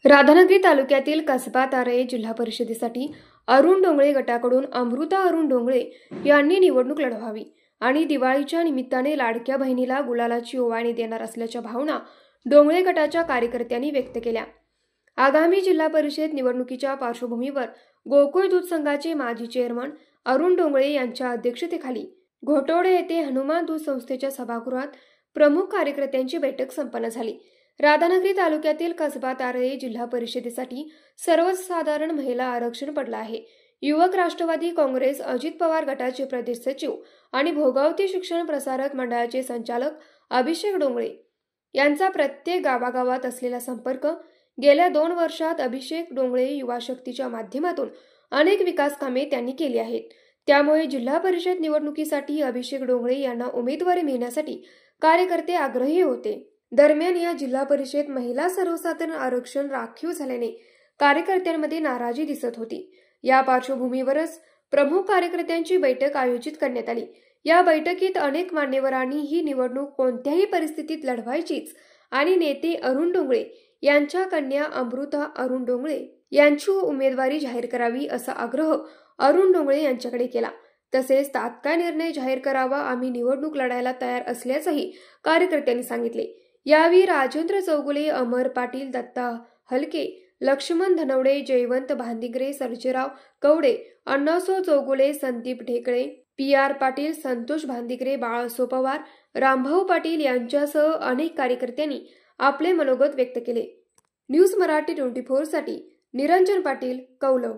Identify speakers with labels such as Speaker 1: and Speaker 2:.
Speaker 1: राधानगरी तालुक्यातील कसबा तारळे जिल्हा परिषदेसाठी अरुण डोंगळे गटाकडून अमृता अरुण डोंगळे यांनी निवडणूक लढवावी आणि दिवाळीच्या निमित्ताने लाडक्या बहिणीला गुलालाची ओवाळणी देणार असल्याच्या भावना डोंगळे गटाच्या कार्यकर्त्यांनी व्यक्त केल्या। आगामी जिल्हा परिषद निवडणुकीच्या पार्श्वभूमीवर गोकुळ दूध संघाचे माजी चेअरमन अरुण डोंगळे यांच्या अध्यक्षतेखाली घोटोडे येथे हनुमान दूध संस्थेच्या सभागृहात प्रमुख कार्यकर्त्यांची बैठक संपन्न झाली। राधानगरी तालुक्यातील कसबा तारळे जिल्हा परिषदेसाठी सर्वसाधारण महिला आरक्षण पडलं आहे। युवक राष्ट्रवादी काँग्रेस अजित पवार गटाचे प्रदेश सचिव आणि भोगावती शिक्षण प्रसारक मंडळाचे संचालक अभिषेक डोंगळे यांचा प्रत्येक गावागावात असलेला संपर्क गेल्या 2 वर्षात अभिषेक डोंगळे युवा शक्तीच्या माध्यमातून अनेक विकास कामे त्यांनी केली आहेत। त्यामुळे जिल्हा परिषद निवडणुकीसाठी अभिषेक डोंगळे यांना उमेदवारी मिळण्यासाठी कार्यकर्ते आग्रही होते। दरम्यान या जिल्हा परिषद महिला सर्वसाधारण आरक्षण राखीव झाल्याने कार्यकर्त्यांमध्ये नाराजी दिसत होती। या पार्श्वभूमीवरच प्रमुख कार्यकर्त्यांची बैठक आयोजित करण्यात आली। या बैठकीत अनेक मान्यवरांनी ही निवडणूक कोणत्याही परिस्थितीत लढवायचीच आणि नेते अरुण डोंगळे यांच्या कन्या अमृता अरुण डोंगळे यांची उमेदवारी जाहीर करावी असा आग्रह अरुण डोंगळे यांच्याकडे केला। तसेच तात्काळ निर्णय जाहीर करावा, आम्ही निवडणूक लढायला तयार असल्याचंही कार्यकर्त्यांनी सांगितले। यावेळी राजेंद्र चौगुले, अमर पाटील, दत्ता हलके, लक्ष्मण धनवडे, जयवंत भांदिगरे, सर्जेराव कवडे, अण्णासो चौगुले, संदीप ढेकळे, PR पाटील, संतोष भांदिगरे, बाळासो पवार, रामभाऊ पाटील यांच्यासह अनेक कार्यकर्त्यांनी आपले मनोगत व्यक्त केले। न्यूज मराठी 24 साठी निरंजन पाटील, कौलव।